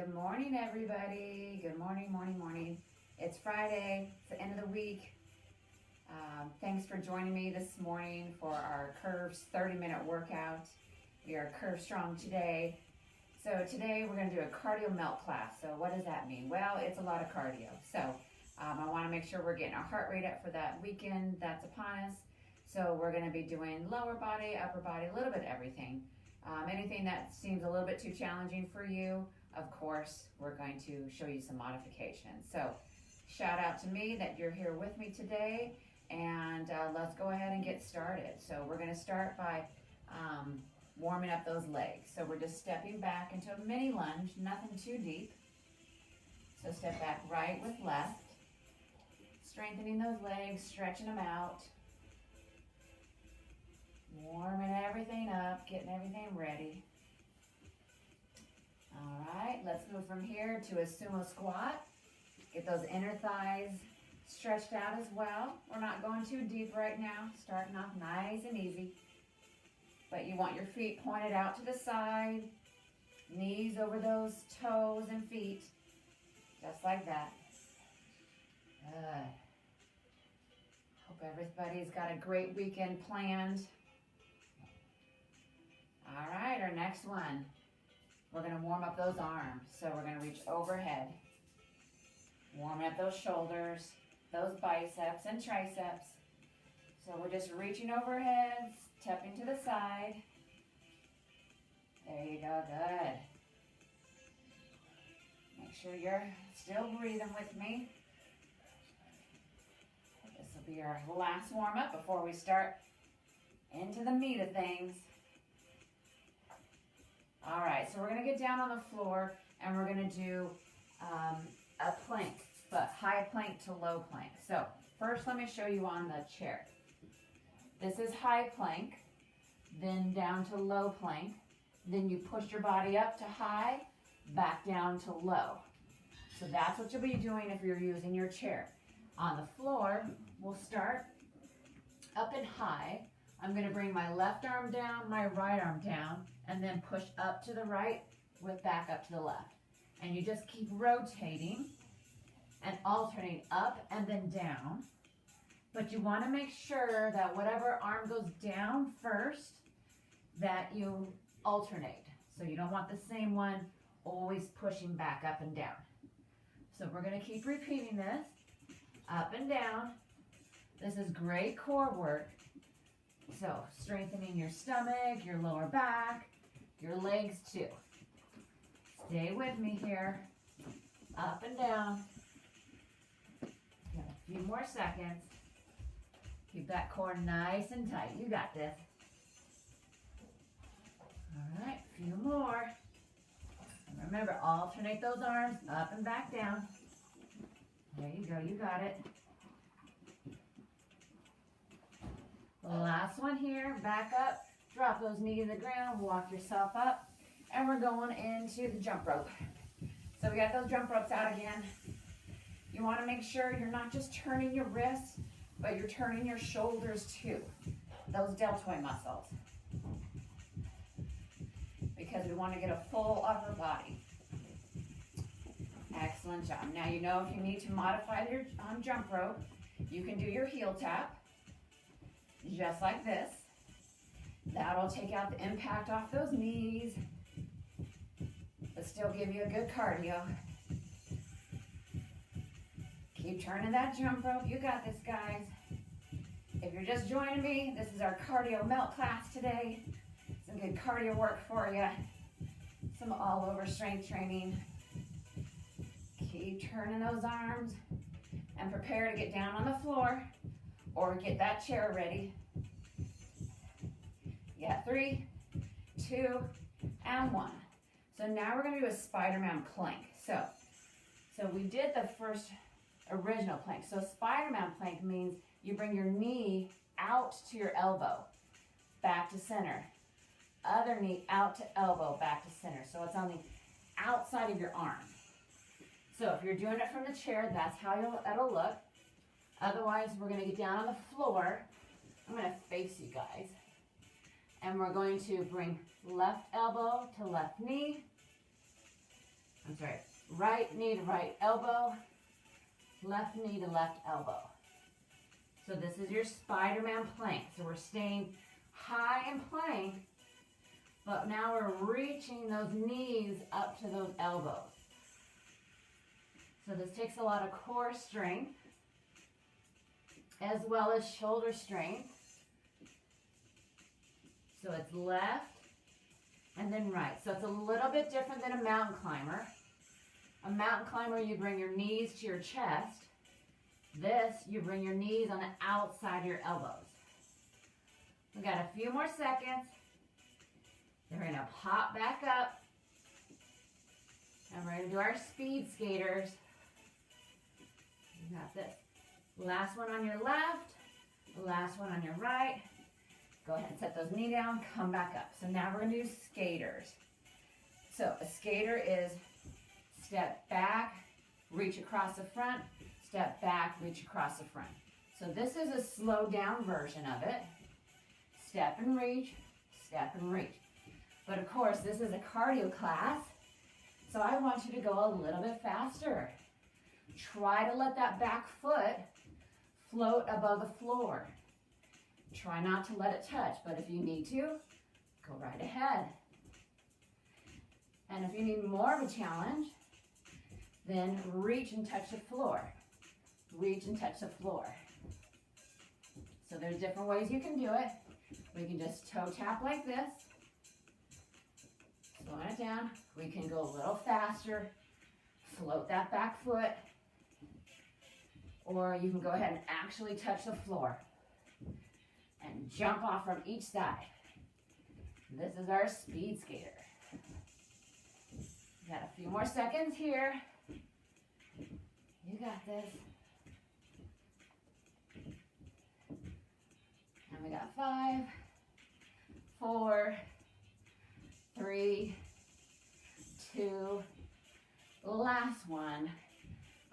Good morning, everybody. Good morning, morning. It's Friday. It's the end of the week. Thanks for joining me this morning for our Curves 30-minute workout. We are Curve Strong today. So today we're going to do a cardio melt class. So what does that mean? Well, it's a lot of cardio. So I want to make sure we're getting our heart rate up for that weekend that's upon us. So we're going to be doing lower body, upper body, a little bit of everything. Anything that seems a little bit too challenging for you, of course, we're going to show you some modifications. So shout out to me that you're here with me today, and let's go ahead and get started. So we're going to start by warming up those legs. So we're just stepping back into a mini lunge, nothing too deep. So step back right with left, strengthening those legs, stretching them out. Warming everything up, getting everything ready. All right, let's move from here to a sumo squat. Get those inner thighs stretched out as well. We're not going too deep right now, starting off nice and easy. But you want your feet pointed out to the side, knees over those toes and feet, just like that. Good. Hope everybody's got a great weekend planned. All right, our next one, we're going to warm up those arms. So we're going to reach overhead, warming up those shoulders, those biceps and triceps. So we're just reaching overhead, stepping to the side. There you go, good. Make sure you're still breathing with me. This will be our last warm up before we start into the meat of things. All right, so we're going to get down on the floor and we're going to do a plank, but high plank to low plank. So first let me show you on the chair. This is high plank, then down to low plank. Then you push your body up to high, back down to low. So that's what you'll be doing if you're using your chair. On the floor, we'll start up and high. I'm going to bring my left arm down, my right arm down, and then push up to the right with back up to the left. And you just keep rotating and alternating up and then down. But you want to make sure that whatever arm goes down first, that you alternate. So you don't want the same one always pushing back up and down. So we're going to keep repeating this, up and down. This is great core work. So strengthening your stomach, your lower back, your legs too. Stay with me here. Up and down. Got a few more seconds. Keep that core nice and tight. You got this. All right, a few more. And remember, alternate those arms up and back down. There you go, you got it. Last one here, back up, drop those knees to the ground, walk yourself up, and we're going into the jump rope. So we got those jump ropes out again. You want to make sure you're not just turning your wrists, but you're turning your shoulders too, those deltoid muscles, because we want to get a full upper body. Excellent job. Now you know if you need to modify your jump rope, you can do your heel tap. Just like this. That'll take out the impact off those knees, but still give you a good cardio. Keep turning that jump rope. You got this, guys. If you're just joining me, this is our cardio melt class today. Some good cardio work for you. Some all over strength training. Keep turning those arms and prepare to get down on the floor or get that chair ready. Yeah, 3, 2, and 1. So now we're going to do a Spider-Man plank. So we did the first original plank. So Spider-Man plank means you bring your knee out to your elbow, back to center. Other knee out to elbow, back to center. So it's on the outside of your arm. So if you're doing it from the chair, that's how it'll look. Otherwise, we're going to get down on the floor. I'm going to face you guys. And we're going to bring left elbow to left knee, I'm sorry, right knee to right elbow, left knee to left elbow. So this is your Spider-Man plank. So we're staying high in plank, but now we're reaching those knees up to those elbows. So this takes a lot of core strength as well as shoulder strength. So it's left and then right. So it's a little bit different than a mountain climber. A mountain climber, you bring your knees to your chest. This, you bring your knees on the outside of your elbows. We got a few more seconds. Then we're gonna pop back up. And we're gonna do our speed skaters. You got this. Last one on your left, last one on your right. Go ahead and set those knees down, come back up. So now we're gonna do skaters. So a skater is step back, reach across the front, step back, reach across the front. So this is a slowed down version of it. Step and reach, step and reach. But of course, this is a cardio class, so I want you to go a little bit faster. Try to let that back foot float above the floor. Try not to let it touch, but if you need to, go right ahead. And if you need more of a challenge, then reach and touch the floor. Reach and touch the floor. So there's different ways you can do it. We can just toe tap like this. Slowing it down. We can go a little faster. Float that back foot. Or you can go ahead and actually touch the floor. And jump off from each side. This is our speed skater. Got a few more seconds here. You got this. And we got 5, 4, 3, 2, last one.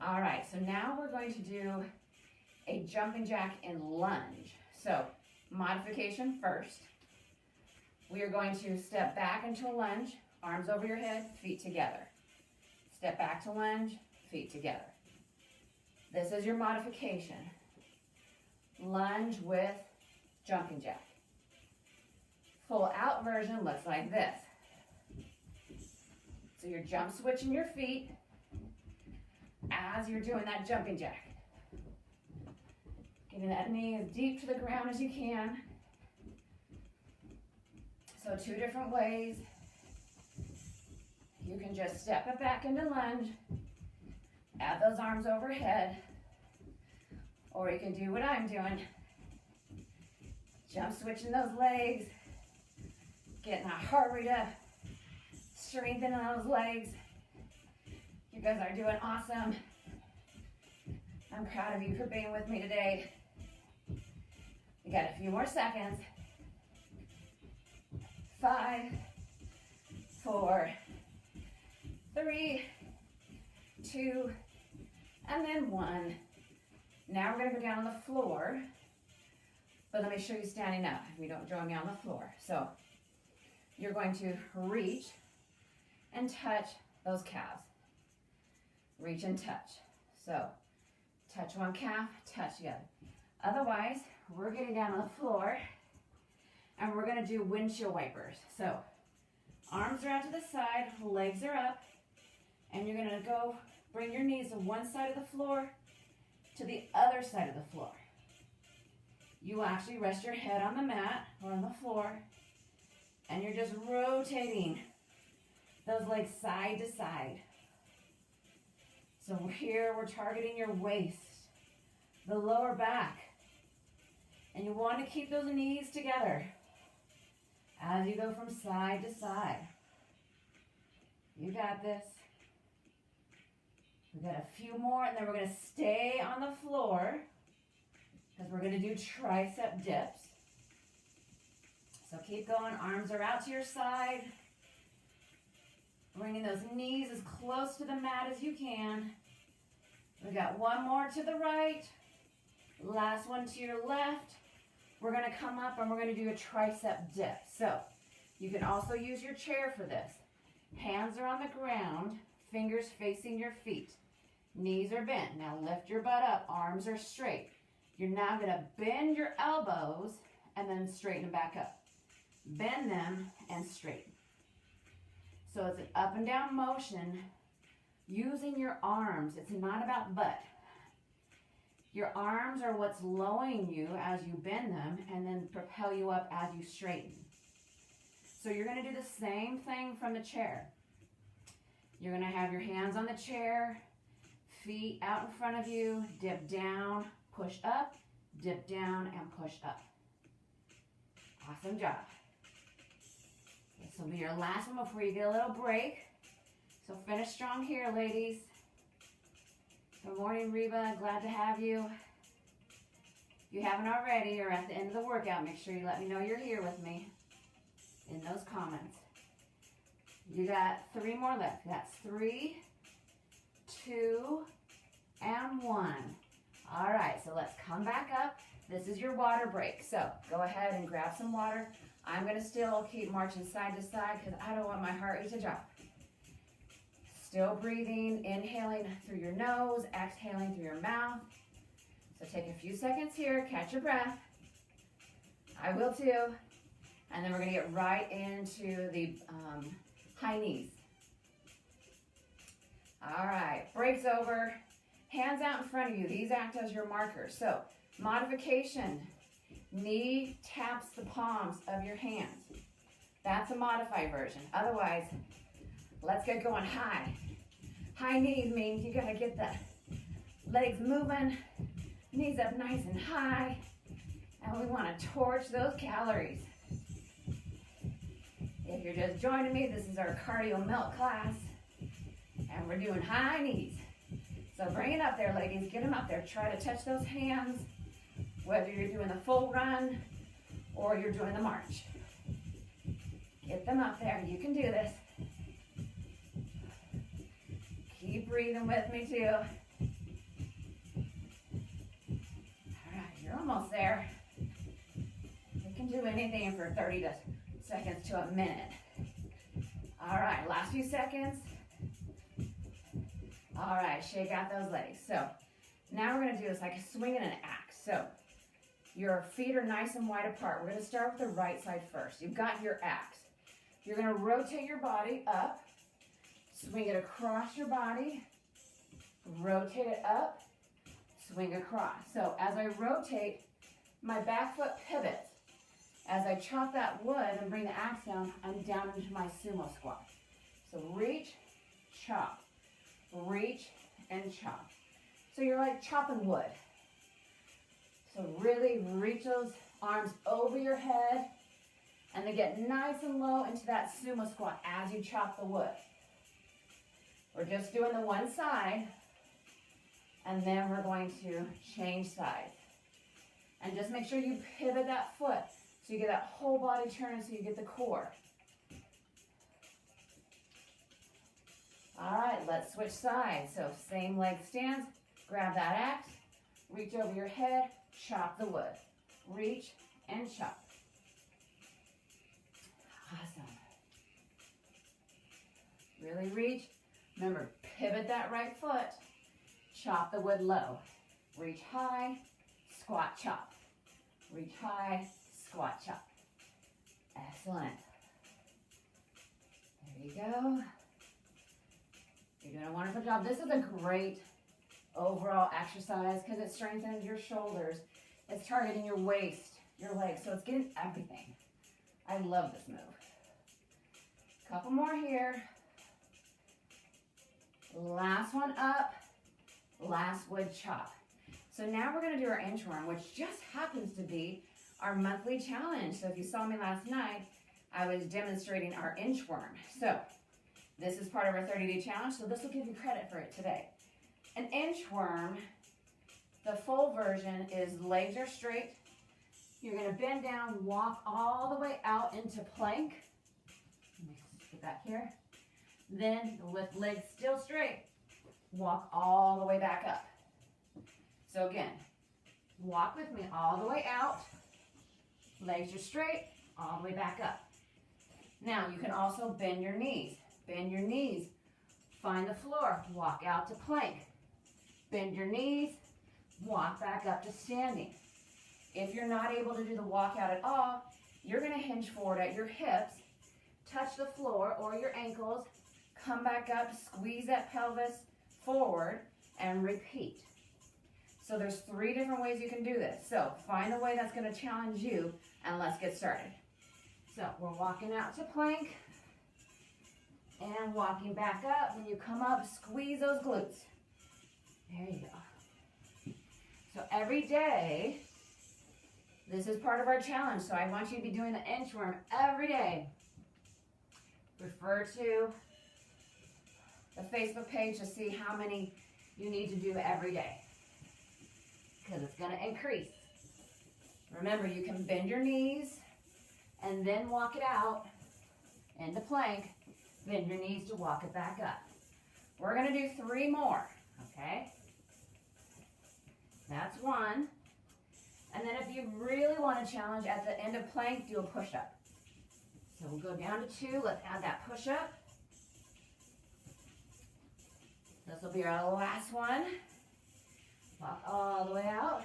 All right, so now we're going to do a jumping jack and lunge. So modification first. We are going to step back into a lunge, arms over your head, feet together. Step back to lunge, feet together. This is your modification. Lunge with jumping jack. Full out version looks like this. So you're jump switching your feet as you're doing that jumping jack. Getting that knee as deep to the ground as you can. So 2 different ways. You can just step it back into lunge, add those arms overhead, or you can do what I'm doing. Jump switching those legs, getting a heart rate up, strengthening those legs. You guys are doing awesome. I'm proud of you for being with me today. We got a few more seconds. 5, 4, 3, 2, and then 1. Now we're going to go down on the floor, but let me show you standing up if you don't join me on the floor. So you're going to reach and touch those calves. Reach and touch. So touch one calf, touch the other. Otherwise, we're getting down on the floor and we're going to do windshield wipers. So arms are out to the side, legs are up, and you're going to go bring your knees to one side of the floor to the other side of the floor. You will actually rest your head on the mat or on the floor, and you're just rotating those legs side to side. So here we're targeting your waist, the lower back, and you want to keep those knees together as you go from side to side. You got this. We got a few more, and then we're going to stay on the floor because we're going to do tricep dips. So keep going. Arms are out to your side. Bringing those knees as close to the mat as you can. We got one more to the right. Last one to your left. We're going to come up and we're going to do a tricep dip. So you can also use your chair for this. Hands are on the ground, fingers facing your feet. Knees are bent. Now lift your butt up, arms are straight. You're now gonna bend your elbows and then straighten them back up. Bend them and straighten. So it's an up and down motion using your arms. It's not about butt. Your arms are what's lowering you as you bend them and then propel you up as you straighten. So you're going to do the same thing from the chair. You're going to have your hands on the chair, feet out in front of you, dip down, push up, dip down, and push up. Awesome job. This will be your last one before you get a little break. So finish strong here, ladies. Good morning, Reba. Glad to have you. If you haven't already or at the end of the workout, make sure you let me know you're here with me in those comments. You got 3 more left. That's 3, 2, and 1. All right, so let's come back up. This is your water break. So go ahead and grab some water. I'm going to still keep marching side to side because I don't want my heart rate to drop. Still breathing, inhaling through your nose, exhaling through your mouth. So take a few seconds here, catch your breath. I will too. And then we're going to get right into the high knees. All right, breaks over. Hands out in front of you. These act as your markers. So modification. Knee taps the palms of your hands. That's a modified version. Otherwise, let's get going high. High knees means you gotta get the legs moving, knees up nice and high, and we wanna torch those calories. If you're just joining me, this is our cardio melt class, and we're doing high knees. So bring it up there, ladies, get them up there. Try to touch those hands, whether you're doing the full run or you're doing the march. Get them up there, you can do this. Keep breathing with me too. All right, you're almost there. You can do anything for 30 seconds to a minute. All right, last few seconds. All right, shake out those legs. So now we're gonna do this like a swing and an axe. So your feet are nice and wide apart. We're gonna start with the right side first. You've got your axe. You're gonna rotate your body up. Swing it across your body, rotate it up, swing across. So as I rotate, my back foot pivots. As I chop that wood and bring the axe down, I'm down into my sumo squat. So reach, chop, reach, and chop. So you're like chopping wood. So really reach those arms over your head and then get nice and low into that sumo squat as you chop the wood. We're just doing the one side, and then we're going to change sides. And just make sure you pivot that foot so you get that whole body turn so you get the core. All right, let's switch sides. So same leg stance, grab that axe, reach over your head, chop the wood. Reach and chop. Awesome. Really reach. Remember, pivot that right foot, chop the wood low. Reach high, squat, chop. Reach high, squat, chop. Excellent. There you go. You're doing a wonderful job. This is a great overall exercise because it strengthens your shoulders. It's targeting your waist, your legs, so it's getting everything. I love this move. Couple more here. Last one up, last wood chop. So now we're gonna do our inchworm, which just happens to be our monthly challenge. So if you saw me last night, I was demonstrating our inchworm. So this is part of our 30-day challenge, so this will give you credit for it today. An inchworm, the full version is legs are straight. You're gonna bend down, walk all the way out into plank. Let me put that here. Then with legs still straight, walk all the way back up. So again, walk with me all the way out, legs are straight, all the way back up. Now you can also bend your knees. Bend your knees Find the floor, walk out to plank. Bend your knees, walk back up to standing. If you're not able to do the walk out at all, you're gonna hinge forward at your hips, touch the floor or your ankles, come back up, squeeze that pelvis forward, and repeat. So there's 3 different ways you can do this. So find a way that's gonna challenge you, and let's get started. So we're walking out to plank, and walking back up. When you come up, squeeze those glutes. There you go. So every day, this is part of our challenge. So I want you to be doing the inchworm every day. Refer to the Facebook page to see how many you need to do every day, because it's going to increase. Remember, you can bend your knees and then walk it out into plank. Bend your knees to walk it back up. We're going to do 3 more, okay? That's 1. And then if you really want to challenge at the end of plank, do a push-up. So we'll go down to 2. Let's add that push-up. This will be our last one. Walk all the way out.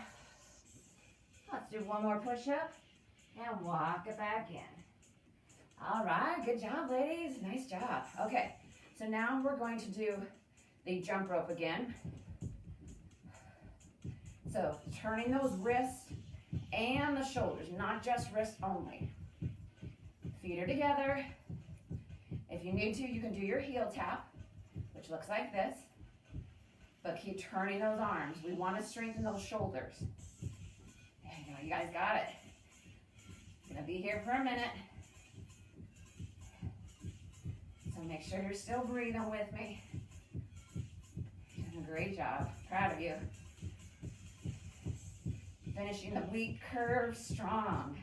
Let's do 1 more push-up and walk it back in. All right, good job, ladies. Nice job. Okay, so now we're going to do the jump rope again. So turning those wrists and the shoulders, not just wrists only. Feet are together. If you need to, you can do your heel tap, which looks like this. But keep turning those arms. We want to strengthen those shoulders. There you go, you guys got it. Gonna be here for a minute. So make sure you're still breathing with me. You're doing a great job. Proud of you. Finishing the oblique curve strong.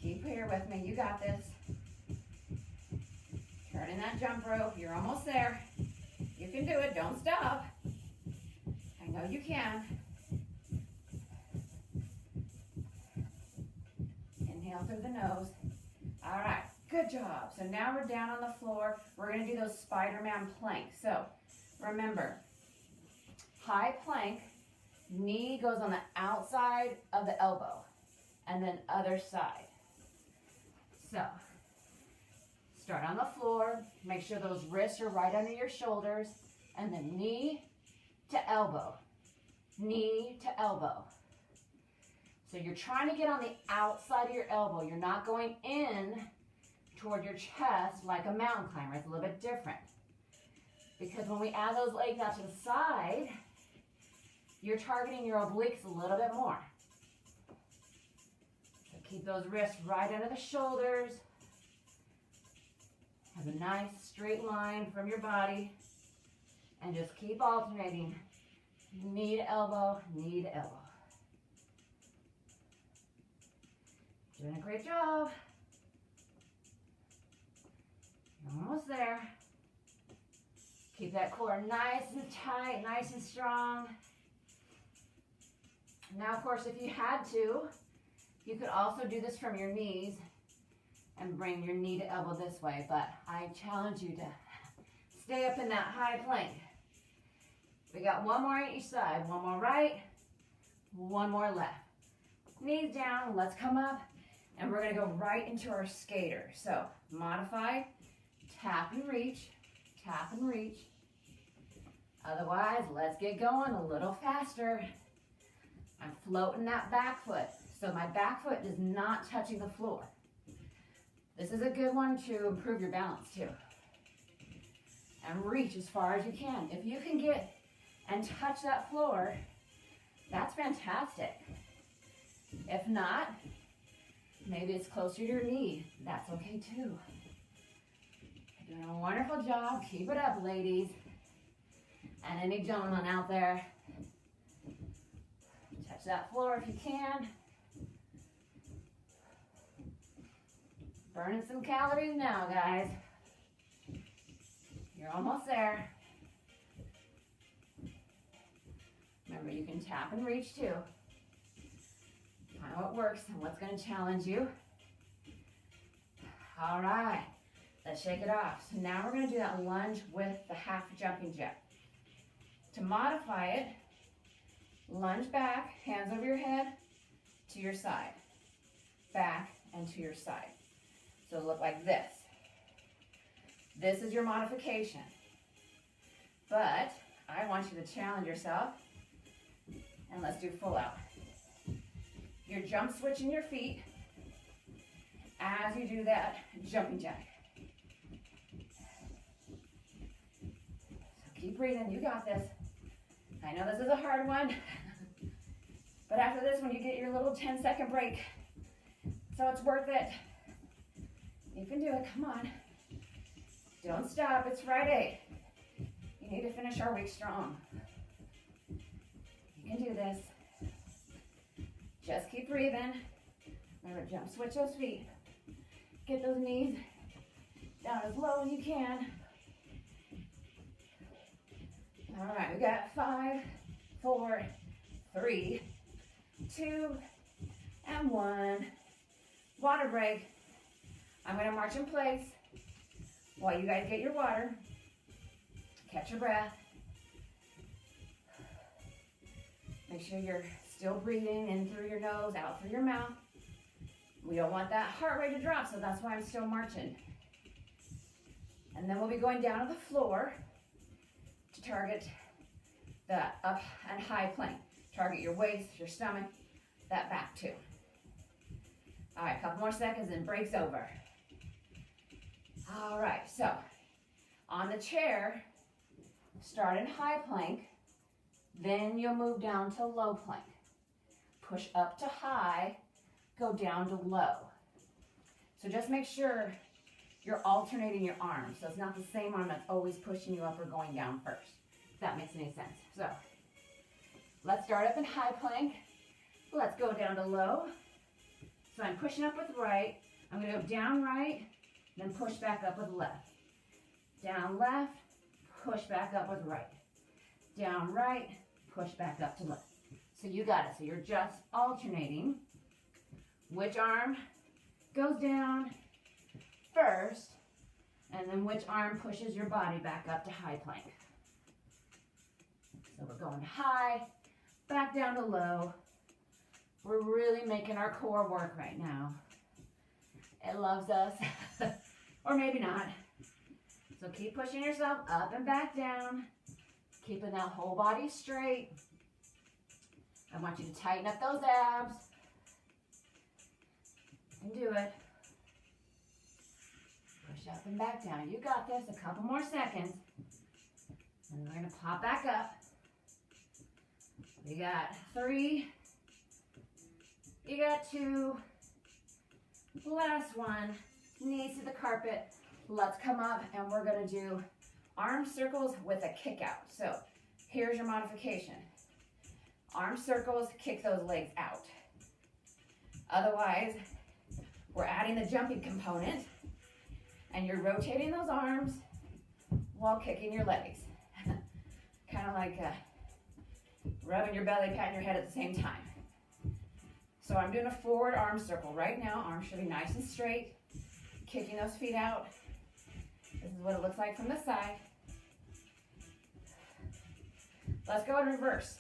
Keep here with me. You got this. Turning that jump rope. You're almost there. You can do it. Don't stop. I know you can. Inhale through the nose. All right. Good job. So now we're down on the floor. We're going to do those Spider-Man planks. So remember, high plank, knee goes on the outside of the elbow, and then other side. So start on the floor, make sure those wrists are right under your shoulders, and then knee to elbow, knee to elbow. So you're trying to get on the outside of your elbow. You're not going in toward your chest like a mountain climber. It's a little bit different. Because when we add those legs out to the side, you're targeting your obliques a little bit more. So keep those wrists right under the shoulders. Have a nice straight line from your body. And just keep alternating knee to elbow, knee to elbow. Doing a great job. You're almost there. Keep that core nice and tight, nice and strong. Now, of course, if you had to, you could also do this from your knees and bring your knee to elbow this way, but I challenge you to stay up in that high plank. We got 1 more on each side. 1 more right, 1 more left. Knees down, let's come up, and we're gonna go right into our skater. So, modify, tap and reach, tap and reach. Otherwise, let's get going a little faster. I'm floating that back foot, so my back foot is not touching the floor. This is a good one to improve your balance too. And reach as far as you can. If you can get and touch that floor, that's fantastic. If not, maybe it's closer to your knee. That's okay too. You're doing a wonderful job. Keep it up, ladies. And any gentlemen out there, touch that floor if you can. Burning some calories now, guys. You're almost there. Remember, you can tap and reach too. Find what works and what's going to challenge you. All right, let's shake it off. So now we're gonna do that lunge with the half jumping jack. To modify it, lunge back, hands over your head, to your side, back and to your side. So it'll look like this. This is your modification. But I want you to challenge yourself, and let's do full out. You're jump switching your feet as you do that jumping jack. So keep breathing, you got this. I know this is a hard one, but after this one you get your little 10-second break. So it's worth it. You can do it, come on. Don't stop, it's Friday. You need to finish our week strong. You can do this. Just keep breathing. Remember, jump, switch those feet. Get those knees down as low as you can. All right, we got 5, 4, 3, 2, and 1. Water break. I'm gonna march in place while you guys get your water. Catch your breath. Make sure you're still breathing in through your nose, out through your mouth. We don't want that heart rate to drop, so that's why I'm still marching. And then we'll be going down to the floor to target the up and high plank. Target your waist, your stomach, that back too. All right, a couple more seconds and break's over. All right, so on the chair, start in high plank, then you'll move down to low plank. Push up to high, go down to low. So just make sure you're alternating your arms. So it's not the same arm that's always pushing you up or going down first, if that makes any sense. So let's start up in high plank. Let's go down to low. So I'm pushing up with right. I'm gonna go down right, then push back up with left. Down left, push back up with right. Down right, push back up to left. So you got it. So you're just alternating which arm goes down first, and then which arm pushes your body back up to high plank. So we're going high, back down to low. We're really making our core work right now. It loves us, or maybe not. So keep pushing yourself up and back down, keeping that whole body straight. I want you to tighten up those abs. And do it. Push up and back down. You got this. A couple more seconds. And we're going to pop back up. We got 3. You got 2. Last one. Knees to the carpet. Let's come up and we're going to do arm circles with a kick out. So here's your modification. Arm circles, kick those legs out. Otherwise, we're adding the jumping component and you're rotating those arms while kicking your legs. Kind of like rubbing your belly, patting your head at the same time. So I'm doing a forward arm circle right now. Arms should be nice and straight. Kicking those feet out. This is what it looks like from the side. Let's go in reverse.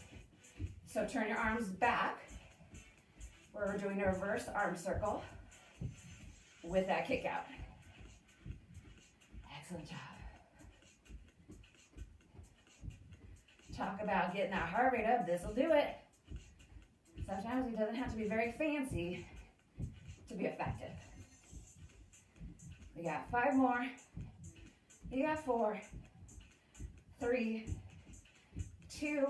So turn your arms back. We're doing a reverse arm circle with that kick out. Excellent job. Talk about getting that heart rate up. This will do it. Sometimes it doesn't have to be very fancy to be effective. We got 5 more. You got 4, 3, 2,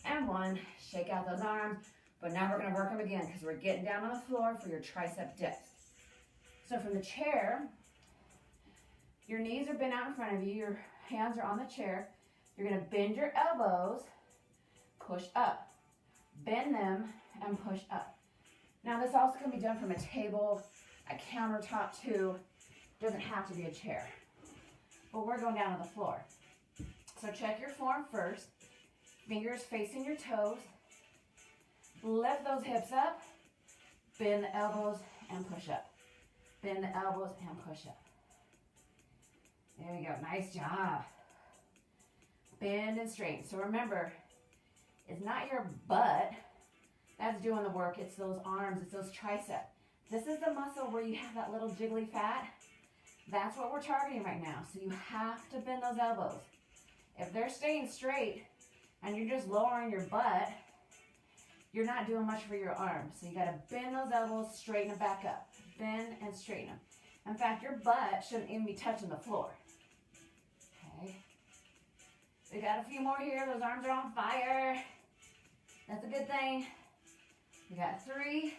and 1. Shake out those arms. But now we're going to work them again because we're getting down on the floor for your tricep dips. So from the chair, your knees are bent out in front of you. Your hands are on the chair. You're going to bend your elbows, push up. Bend them and push up. Now this also can be done from a table, a countertop too. Doesn't have to be a chair. But we're going down to the floor. So check your form first. Fingers facing your toes. Lift those hips up. Bend the elbows and push up. Bend the elbows and push up. There you go. Nice job. Bend and straighten. So remember, it's not your butt that's doing the work. It's those arms. It's those triceps. This is the muscle where you have that little jiggly fat. That's what we're targeting right now. So you have to bend those elbows. If they're staying straight and you're just lowering your butt, you're not doing much for your arms. So you got to bend those elbows, straighten them back up. Bend and straighten them. In fact, your butt shouldn't even be touching the floor. Okay. We got a few more here. Those arms are on fire. That's a good thing. We got 3,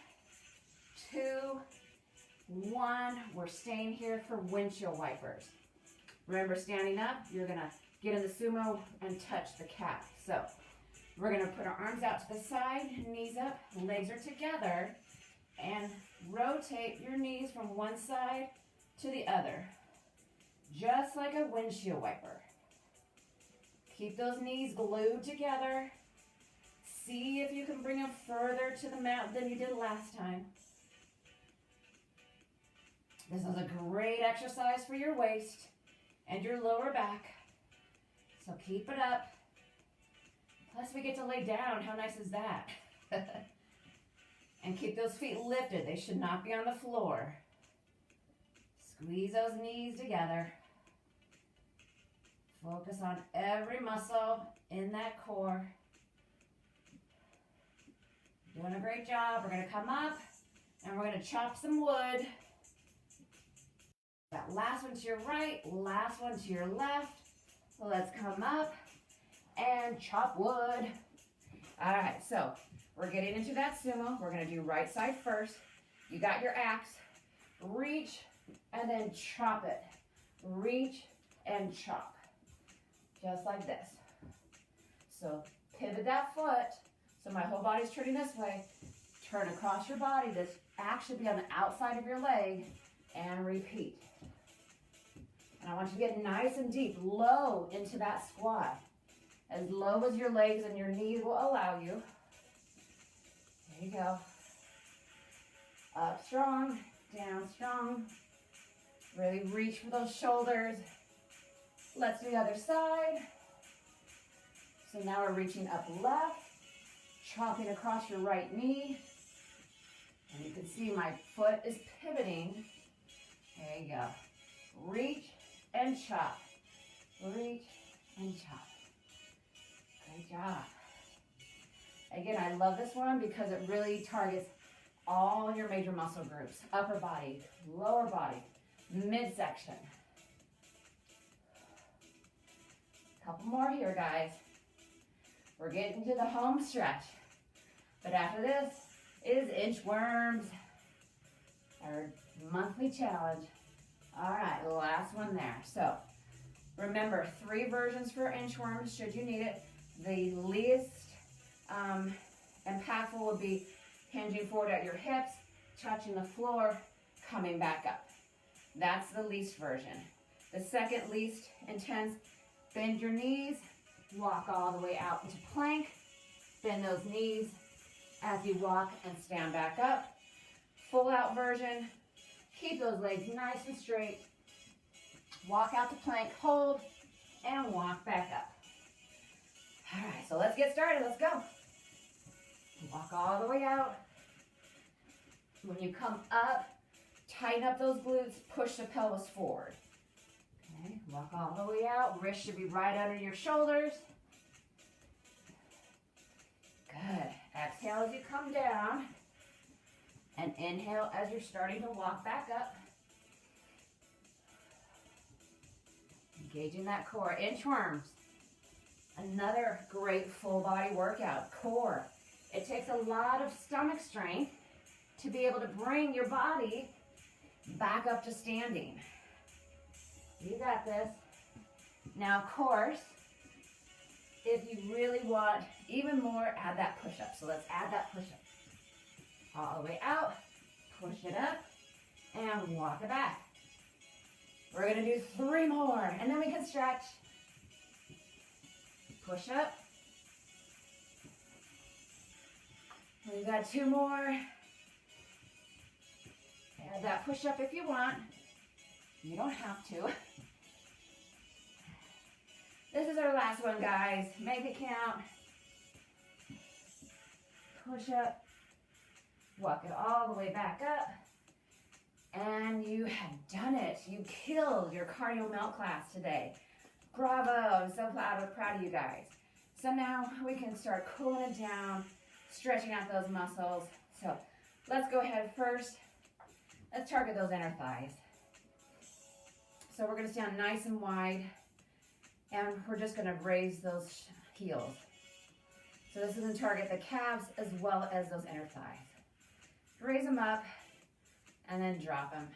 2, 1. We're staying here for windshield wipers. Remember, standing up, you're going to get in the sumo and touch the calf. So we're going to put our arms out to the side, knees up, legs are together, and rotate your knees from one side to the other, just like a windshield wiper. Keep those knees glued together. See if you can bring them further to the mat than you did last time. This is a great exercise for your waist and your lower back. So keep it up. Plus we get to lay down. How nice is that? And keep those feet lifted. They should not be on the floor. Squeeze those knees together. Focus on every muscle in that core. Doing a great job. We're going to come up and we're going to chop some wood. That last one to your right, last one to your left. So let's come up and chop wood. All right, so we're getting into that sumo. We're going to do right side first. You got your axe. Reach and then chop it. Reach and chop. Just like this. So pivot that foot. So my whole body's turning this way. Turn across your body. This axe should be on the outside of your leg. And repeat. And I want you to get nice and deep, low into that squat. As low as your legs and your knees will allow you. There you go. Up strong, down strong. Really reach for those shoulders. Let's do the other side. So now we're reaching up left, chopping across your right knee. And you can see my foot is pivoting. There you go. Reach and chop. Reach and chop. Great job. Again, I love this one because it really targets all your major muscle groups. Upper body, lower body, midsection. Couple more here, guys. We're getting to the home stretch. But after this is inchworms, our monthly challenge. All right, last one there. So remember, 3 versions for inchworms should you need it. The least impactful would be hinging forward at your hips, touching the floor, coming back up. That's the least version. The second least intense, bend your knees, walk all the way out into plank, bend those knees as you walk and stand back up. Full out version, keep those legs nice and straight, walk out to plank, hold, and walk back up. All right, so let's get started, let's go. Walk all the way out. When you come up, tighten up those glutes, push the pelvis forward. Okay, walk all the way out. Wrists should be right under your shoulders. Good. Exhale as you come down. And inhale as you're starting to walk back up. Engaging that core. Inchworms. Another great full body workout. Core. It takes a lot of stomach strength to be able to bring your body back up to standing. You got this. Now, of course, if you really want even more, add that push-up. So let's add that push-up. All the way out, push it up, and walk it back. We're going to do 3 more, and then we can stretch. Push up. We got 2 more. Add that push-up if you want. You don't have to. This is our last one, guys. Make it count. Push up. Walk it all the way back up. And you have done it. You killed your cardio melt class today. Bravo. I'm so proud of you guys. So now we can start cooling it down, stretching out those muscles. So let's go ahead first. Let's target those inner thighs. So we're going to stand nice and wide, and we're just going to raise those heels. So this is going to target the calves as well as those inner thighs. Raise them up, and then drop them.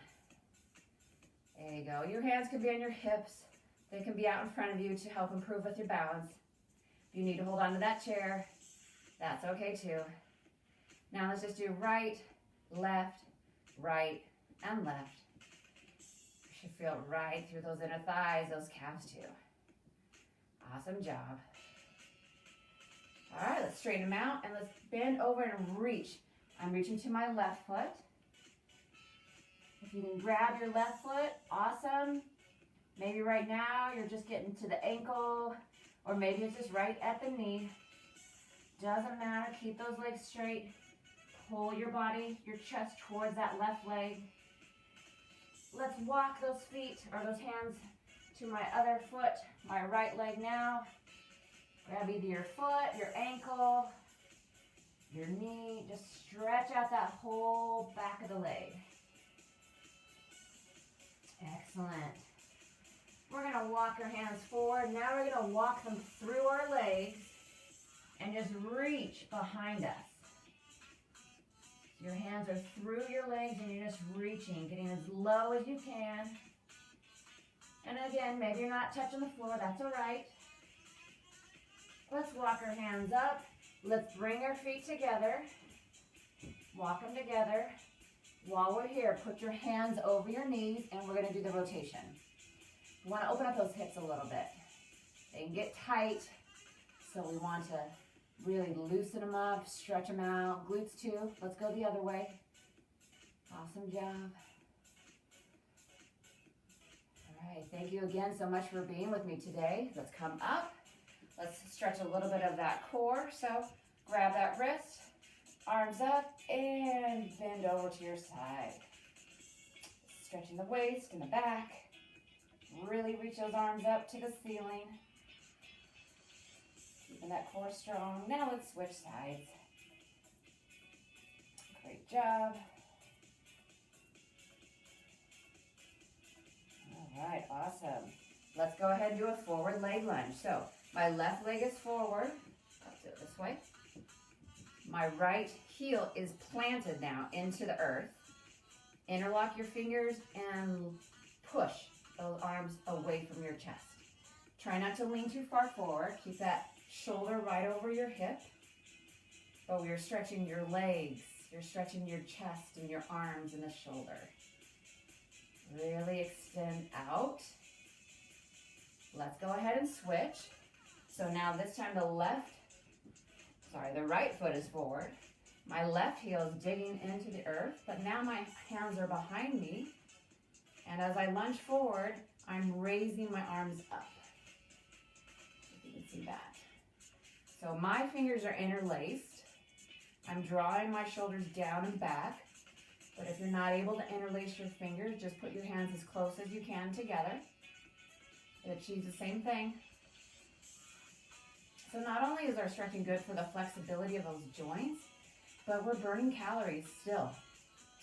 There you go. Your hands can be on your hips. They can be out in front of you to help improve with your balance. If you need to hold on to that chair, that's okay too. Now let's just do right, and left. You should feel right through those inner thighs, those calves too. Awesome job. All right, let's straighten them out and let's bend over and reach. I'm reaching to my left foot. If you can grab your left foot, awesome. Maybe right now you're just getting to the ankle, or maybe it's just right at the knee. Doesn't matter, keep those legs straight. Pull your body, your chest towards that left leg. Let's walk those feet or those hands to my other foot, my right leg now. Grab either your foot, your ankle, your knee. Just stretch out that whole back of the leg. Excellent. We're going to walk our hands forward. Now we're going to walk them through our legs and just reach behind us. Your hands are through your legs and you're just reaching, getting as low as you can. And again, maybe you're not touching the floor, that's all right. Let's walk our hands up. Let's bring our feet together. Walk them together. While we're here, put your hands over your knees and we're gonna do the rotation. You wanna open up those hips a little bit. They can get tight, so we want to really loosen them up, stretch them out. Glutes too. Let's go the other way. Awesome job. All right, thank you again so much for being with me today. Let's come up. Let's stretch a little bit of that core. So grab that wrist, arms up, and bend over to your side. Stretching the waist and the back. Really reach those arms up to the ceiling. Keeping that core strong. Now let's switch sides. Great job. All right, awesome. Let's go ahead and do a forward leg lunge. So my left leg is forward. Let's do it this way. My right heel is planted now into the earth. Interlock your fingers and push those arms away from your chest. Try not to lean too far forward. Keep that shoulder right over your hip. But you're stretching your legs. You're stretching your chest and your arms and the shoulder. Really extend out. Let's go ahead and switch. So now this time the right foot is forward. My left heel is digging into the earth, but now my hands are behind me. And as I lunge forward, I'm raising my arms up. If you can see that. So my fingers are interlaced. I'm drawing my shoulders down and back. But if you're not able to interlace your fingers, just put your hands as close as you can together. It achieves the same thing. So not only is our stretching good for the flexibility of those joints, but we're burning calories still.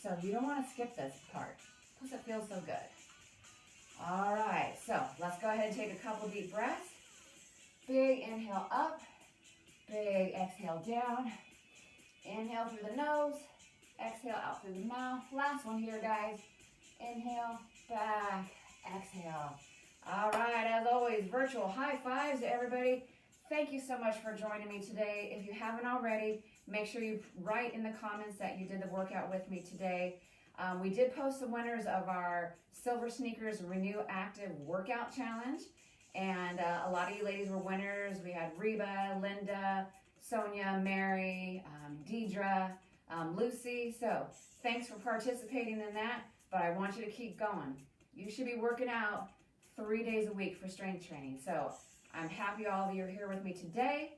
So you don't want to skip this part. Plus it feels so good. All right, so let's go ahead and take a couple deep breaths. Big inhale up, big exhale down. Inhale through the nose, exhale out through the mouth. Last one here, guys. Inhale, back, exhale. All right, as always, virtual high fives to everybody. Thank you so much for joining me today. If you haven't already, make sure you write in the comments that you did the workout with me today. We did post the winners of our Silver Sneakers Renew Active Workout Challenge. And a lot of you ladies were winners. We had Reba, Linda, Sonia, Mary, Deidre, Lucy. So thanks for participating in that, but I want you to keep going. You should be working out 3 days a week for strength training. So I'm happy all of you are here with me today,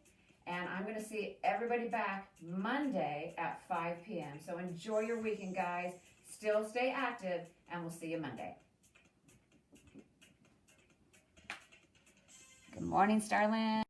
and I'm going to see everybody back Monday at 5 p.m. So enjoy your weekend, guys. Still stay active, and we'll see you Monday. Good morning, Starlin.